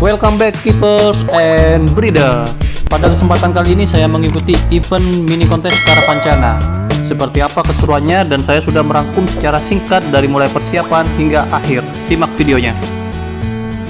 Welcome back keepers and breeder. Pada kesempatan kali ini saya mengikuti event mini kontes Karapancana. Seperti apa keseruannya dan saya sudah merangkum secara singkat dari mulai persiapan hingga akhir. Simak videonya.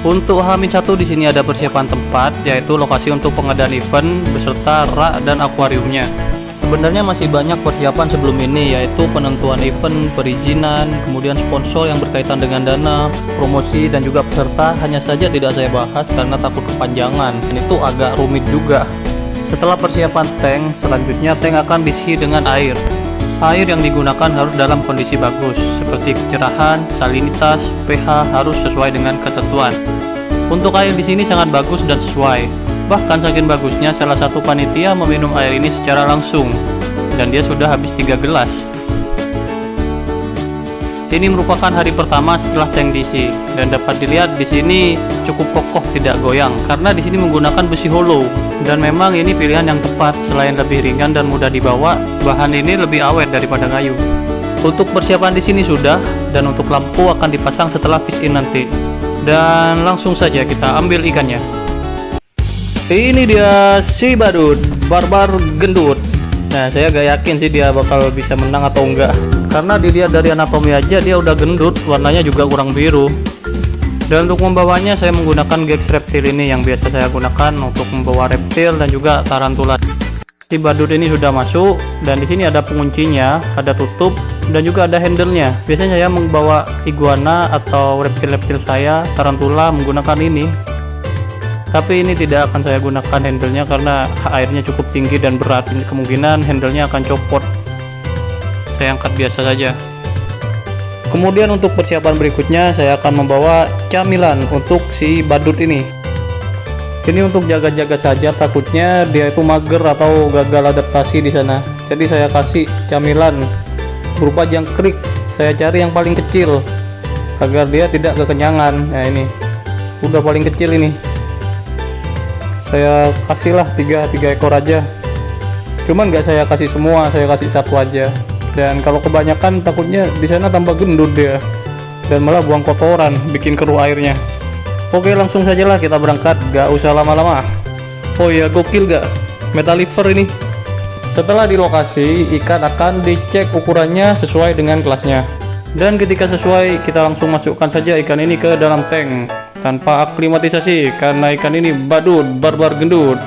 Untuk H-1 di sini ada persiapan tempat, yaitu lokasi untuk pengadaan event beserta rak dan akuariumnya. Sebenarnya masih banyak persiapan sebelum ini, yaitu penentuan event, perizinan, kemudian sponsor yang berkaitan dengan dana, promosi, dan juga peserta. Hanya saja tidak saya bahas karena takut kepanjangan, dan itu agak rumit juga. Setelah persiapan tank, selanjutnya tank akan diisi dengan air. Air yang digunakan harus dalam kondisi bagus, seperti kecerahan, salinitas, pH harus sesuai dengan ketentuan. Untuk air di sini sangat bagus dan sesuai. Bahkan saking bagusnya, salah satu panitia meminum air ini secara langsung, dan dia sudah habis 3 gelas. Ini merupakan hari pertama setelah tank diisi, dan dapat dilihat di sini cukup kokoh, tidak goyang, karena di sini menggunakan besi hollow. Dan memang ini pilihan yang tepat, selain lebih ringan dan mudah dibawa, bahan ini lebih awet daripada kayu. Untuk persiapan di sini sudah, dan untuk lampu akan dipasang setelah fish in nanti. Dan langsung saja kita ambil ikannya. Ini dia si badut, barbar gendut. Nah, saya gak yakin sih dia bakal bisa menang atau enggak, karena dilihat dari anatomi aja dia udah gendut, warnanya juga kurang biru. Dan untuk membawanya saya menggunakan Gex reptil ini yang biasa saya gunakan untuk membawa reptil dan juga tarantula. Si badut ini sudah masuk, dan di sini ada penguncinya, ada tutup, dan juga ada handle-nya. Biasanya saya membawa iguana atau reptil-reptil saya, tarantula, menggunakan ini. Tapi ini tidak akan saya gunakan handle-nya karena airnya cukup tinggi dan berat. Kemungkinan handle-nya akan copot. Saya angkat biasa saja. Kemudian untuk persiapan berikutnya saya akan membawa camilan untuk si badut ini. Ini untuk jaga-jaga saja, takutnya dia itu mager atau gagal adaptasi di sana. Jadi saya kasih camilan berupa jangkrik. Saya cari yang paling kecil agar dia tidak kekenyangan. Nah, ini udah paling kecil ini. Saya kasihlah 3 ekor aja. Cuman nggak saya kasih semua, saya kasih satu aja. Dan kalau kebanyakan takutnya di sana tambah gendut dia, dan malah buang kotoran, bikin keruh airnya. Oke, langsung saja lah kita berangkat, gak usah lama-lama. Oh ya, gokil gak? Metaliver ini. Setelah di lokasi, ikan akan dicek ukurannya sesuai dengan kelasnya. Dan ketika sesuai, kita langsung masukkan saja ikan ini ke dalam tank tanpa aklimatisasi, karena ikan ini badut, barbar gendut.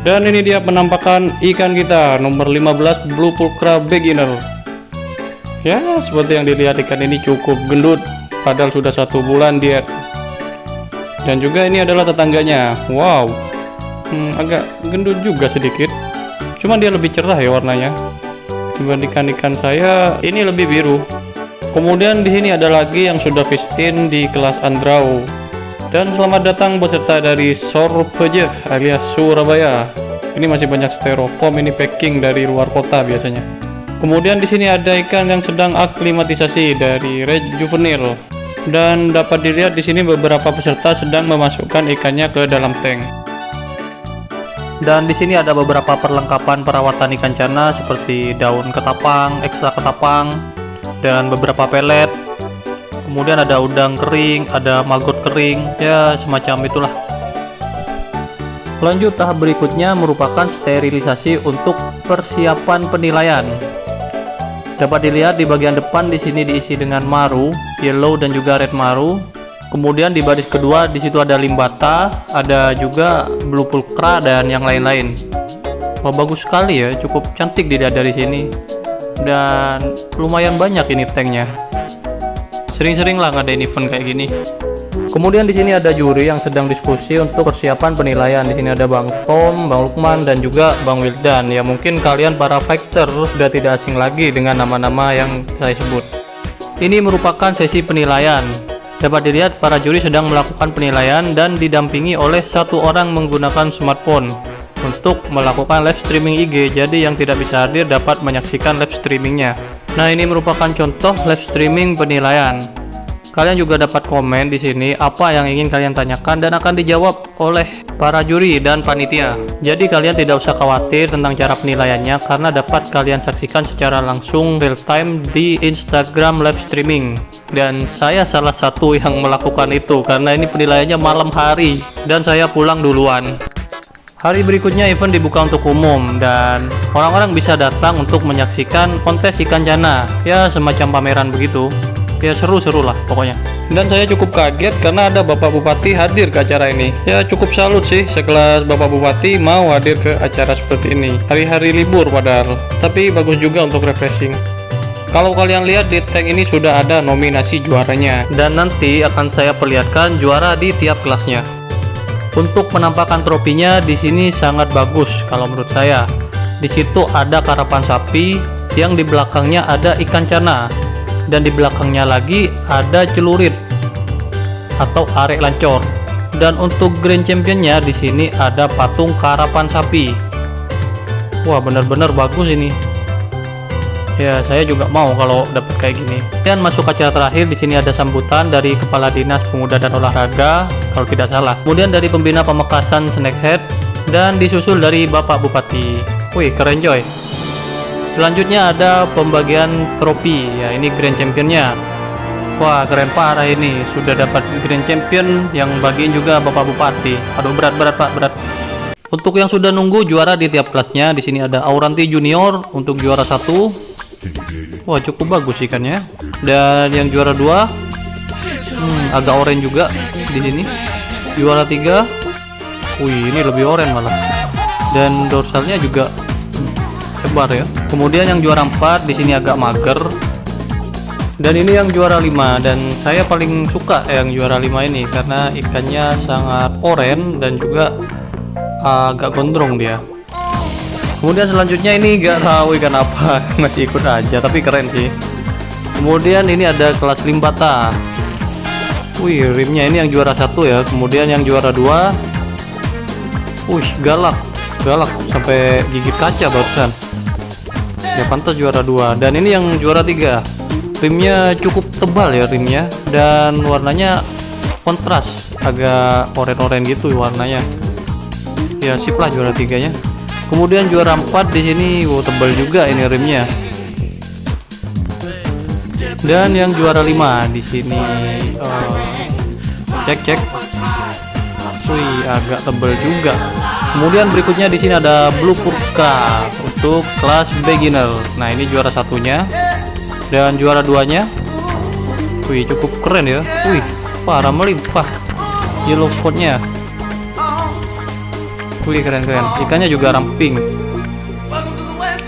Dan ini dia penampakan ikan kita, nomor 15 Blue Pulcra Beginner. Ya, seperti yang dilihat, ikan ini cukup gendut, padahal sudah 1 bulan diet. Dan juga ini adalah tetangganya. Wow, agak gendut juga sedikit, cuman dia lebih cerah ya warnanya dibandingkan ikan saya. Ini lebih biru. Kemudian di sini ada lagi yang sudah fish in di kelas Andrau. Dan selamat datang beserta dari Sorpeje alias Surabaya. Ini masih banyak styrofoam, ini packing dari luar kota biasanya. Kemudian di sini ada ikan yang sedang aklimatisasi dari Red Juvenile. Dan dapat dilihat di sini beberapa peserta sedang memasukkan ikannya ke dalam tank. Dan di sini ada beberapa perlengkapan perawatan ikan cana seperti daun ketapang, ekstra ketapang, dan beberapa pelet. Kemudian ada udang kering, ada maggot kering, ya semacam itulah. Lanjut, tahap berikutnya merupakan sterilisasi untuk persiapan penilaian. Dapat dilihat di bagian depan di sini diisi dengan maru, yellow dan juga red maru. Kemudian di baris kedua di situ ada limbata, ada juga blue pulcra dan yang lain-lain. Oh, bagus sekali ya, cukup cantik dilihat dari sini. Dan lumayan banyak ini tanknya. Sering-sering lah ngadain event kayak gini. Kemudian di sini ada juri yang sedang diskusi untuk persiapan penilaian. Di sini ada Bang Tom, Bang Lukman, dan juga Bang Wildan. Ya, mungkin kalian para fighter sudah tidak asing lagi dengan nama-nama yang saya sebut. Ini merupakan sesi penilaian. Dapat dilihat para juri sedang melakukan penilaian dan didampingi oleh 1 orang menggunakan smartphone untuk melakukan live streaming IG. Jadi yang tidak bisa hadir dapat menyaksikan live streamingnya. Nah, ini merupakan contoh live streaming penilaian. Kalian juga dapat komen di sini apa yang ingin kalian tanyakan dan akan dijawab oleh para juri dan panitia. Jadi kalian tidak usah khawatir tentang cara penilaiannya karena dapat kalian saksikan secara langsung real time di Instagram live streaming. Dan saya salah satu yang melakukan itu karena ini penilaiannya malam hari dan saya pulang duluan. Hari berikutnya event dibuka untuk umum dan orang-orang bisa datang untuk menyaksikan kontes ikan jana. Ya semacam pameran begitu. Ya seru-seru lah pokoknya. Dan saya cukup kaget karena ada Bapak Bupati hadir ke acara ini. Ya cukup salut sih sekelas Bapak Bupati mau hadir ke acara seperti ini. Hari-hari libur padahal. Tapi bagus juga untuk refreshing. Kalau kalian lihat di tag ini sudah ada nominasi juaranya. Dan nanti akan saya perlihatkan juara di tiap kelasnya. Untuk penampakan trofinya di sini sangat bagus kalau menurut saya. Di situ ada karapan sapi, yang di belakangnya ada ikan cana. Dan di belakangnya lagi ada celurit atau arek lancor. Dan untuk grand championnya di sini ada patung karapan sapi. Wah benar-benar bagus ini. Ya saya juga mau kalau dapat kayak gini. Dan masuk acara terakhir di sini ada sambutan dari Kepala Dinas Pemuda dan Olahraga kalau tidak salah. Kemudian dari Pembina Pamekasan Snakehead dan disusul dari Bapak Bupati. Wih keren coy. Selanjutnya ada pembagian trofi, ya ini Grand Championnya. Wah keren parah ini, sudah dapat Grand Champion yang bagiin juga Bapak Bupati. Aduh berat Pak, berat. Untuk yang sudah nunggu juara di tiap kelasnya, di sini ada Auranti Junior untuk juara 1. Wah cukup bagus ikannya. Dan yang juara 2, agak oranye juga di sini. Juara 3, wih ini lebih oranye malah. Dan dorsalnya juga lebar ya. Kemudian yang juara 4 di sini agak mager. Dan ini yang juara 5 dan saya paling suka yang juara 5 ini karena ikannya sangat oranye dan juga agak gondrong dia. Kemudian selanjutnya ini gak tahu ikan apa, masih ikut aja tapi keren sih. Kemudian ini ada kelas limbata. Wih rimnya ini yang juara 1 ya. Kemudian yang juara 2, wih galak sampai gigit kaca barusan. Ya pantas juara 2. Dan ini yang juara 3, rimnya cukup tebal ya rimnya dan warnanya kontras, agak oranye gitu warnanya. Ya sip lah juara 3 nya. Kemudian juara 4 di sini, wow tebal juga ini rimnya. Dan yang juara 5 di sini, cek. Wih agak tebal juga. Kemudian berikutnya di sini ada Blue Purka untuk kelas beginner. Nah ini juara 1-nya dan juara 2-nya. Wih cukup keren ya. Wih parah melimpah yellow spotnya. Wih keren. Ikannya juga ramping.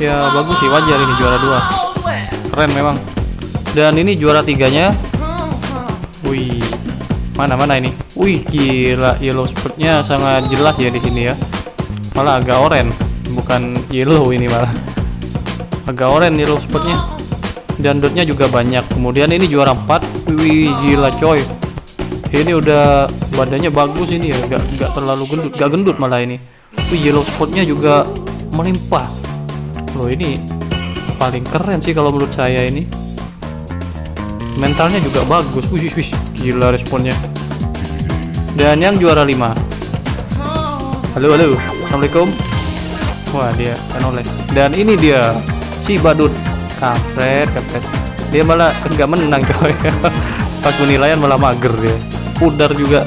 Ya bagus sih, wajar ini juara 2. Keren memang. Dan ini juara 3-nya. Wih mana ini. Wih gila yellow spotnya sangat jelas ya di sini ya. Malah agak oranye, bukan yellow ini malah. Agak oranye yellow spotnya. Dan dotnya juga banyak. Kemudian ini juara 4. Wih gila coy. Ini udah badannya bagus ini ya, gak terlalu gendut, gak gendut malah ini. Wih yellow spotnya juga melimpah. Loh ini paling keren sih kalau menurut saya ini. Mentalnya juga bagus. Wih gila responnya. Dan yang juara 5. Halo assalamualaikum. Wah dia kan oleh. Dan ini dia si badut. Kampret. Dia malah enggak menang coy. Pas penilaian malah mager dia. Pudar juga.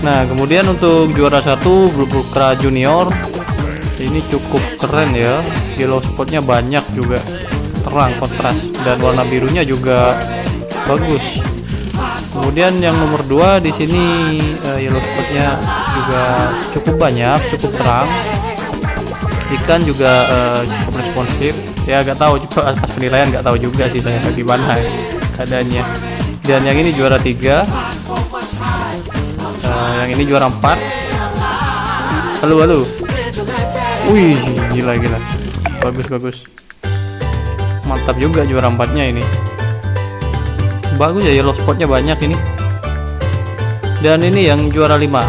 Nah kemudian untuk juara 1 Blue Purka Junior, ini cukup keren ya. Yellow spotnya banyak juga, terang kontras dan warna birunya juga bagus. Kemudian yang nomor 2 di sini yellow spotnya juga cukup banyak, cukup terang. Ikan juga cukup responsif. Ya nggak tahu juga pas penilaian, nggak tahu juga sih saya bagaimana keadaannya. Dan yang ini juara 3, yang ini juara 4. Halo. Wih gila. Bagus. Mantap juga juara 4-nya ini. Bagus ya yellow spotnya banyak ini. Dan ini yang juara 5.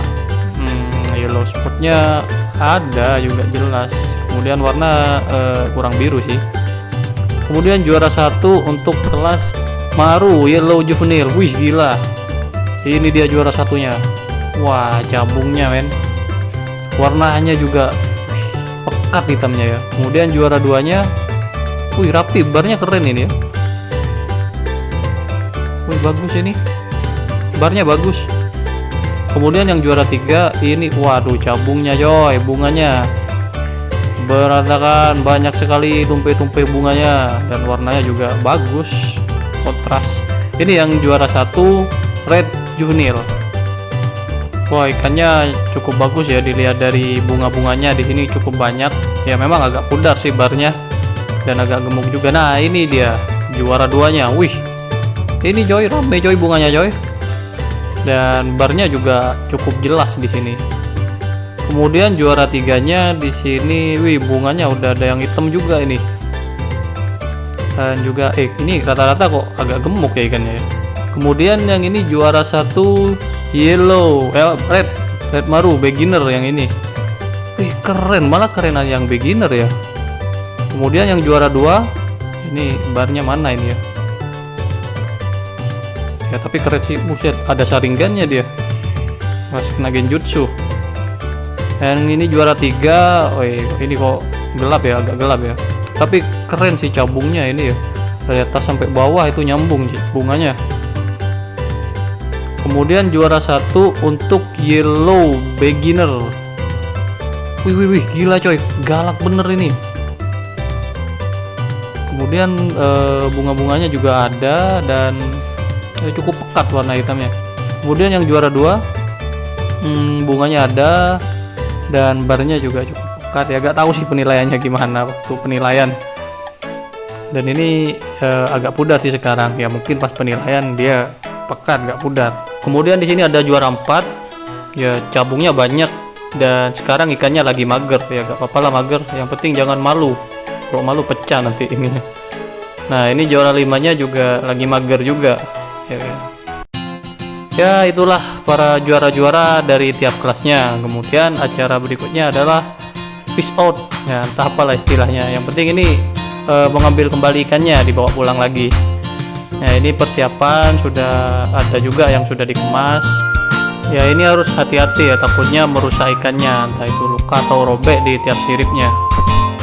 Yellow spotnya ada juga jelas. Kemudian warna kurang biru sih. Kemudian juara 1 untuk kelas Maru Yellow Juvenile. Wih gila, ini dia juara satunya. Wah cabungnya men, warnanya juga pekat hitamnya ya. Kemudian juara duanya, wih rapi, barnya keren ini ya. Wih bagus ini, barnya bagus. Kemudian yang juara 3 ini, waduh cabungnya coy, bunganya berantakan, banyak sekali tumpe-tumpe bunganya, dan warnanya juga bagus, kontras. Ini yang juara 1 Red Juvenile. Wah ikannya cukup bagus ya, dilihat dari bunga-bunganya di sini cukup banyak ya. Memang agak pudar sih barnya dan agak gemuk juga. Nah ini dia juara 2-nya. Wih ini coy, rame coy bunganya coy, dan barnya juga cukup jelas di sini. Kemudian juara 3-nya di sini, wih bunganya udah ada yang hitam juga ini, dan juga ini rata-rata kok agak gemuk ya ikannya ya. Kemudian yang ini juara 1 Yellow Red Maru beginner yang ini. Wih keren, malah keren yang beginner ya. Kemudian yang juara 2 ini, barnya mana ini ya? Ya tapi keren sih, buset, ada saringannya dia, masih kena genjutsu. Dan ini juara 3, ini kok gelap ya, agak gelap ya, tapi keren sih cabungnya ini ya, dari atas sampai bawah itu nyambung bunganya. Kemudian juara 1 untuk Yellow Beginner. Wih gila coy, galak bener ini. Kemudian bunga-bunganya juga ada dan cukup pekat warna hitamnya. Kemudian yang juara 2 bunganya ada dan barnya juga cukup pekat ya. Gak tahu sih penilaiannya gimana waktu penilaian, dan ini agak pudar sih sekarang ya, mungkin pas penilaian dia pekat gak pudar. Kemudian di sini ada juara 4 ya, cabungnya banyak dan sekarang ikannya lagi mager ya. Gak apa-apa lah mager, yang penting jangan malu, kalau malu pecah nanti ini. Nah ini juara 5-nya juga lagi mager juga ya. Ya itulah para juara-juara dari tiap kelasnya. Kemudian acara berikutnya adalah fish out ya, entah apalah istilahnya, yang penting ini mengambil kembali ikannya, dibawa pulang lagi. Nah ini persiapan sudah ada juga yang sudah dikemas ya. Ini harus hati-hati ya, takutnya merusak ikannya, entah itu luka atau robek di tiap siripnya.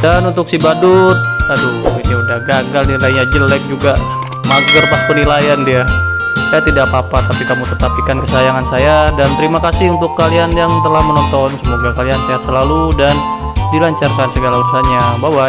Dan untuk si badut, aduh ini udah gagal, nilainya jelek juga, mager pas penilaian dia. Ya tidak apa-apa, tapi kamu tetap ikan kesayangan saya. Dan terima kasih untuk kalian yang telah menonton, semoga kalian sehat selalu dan dilancarkan segala urusannya. Bye bye.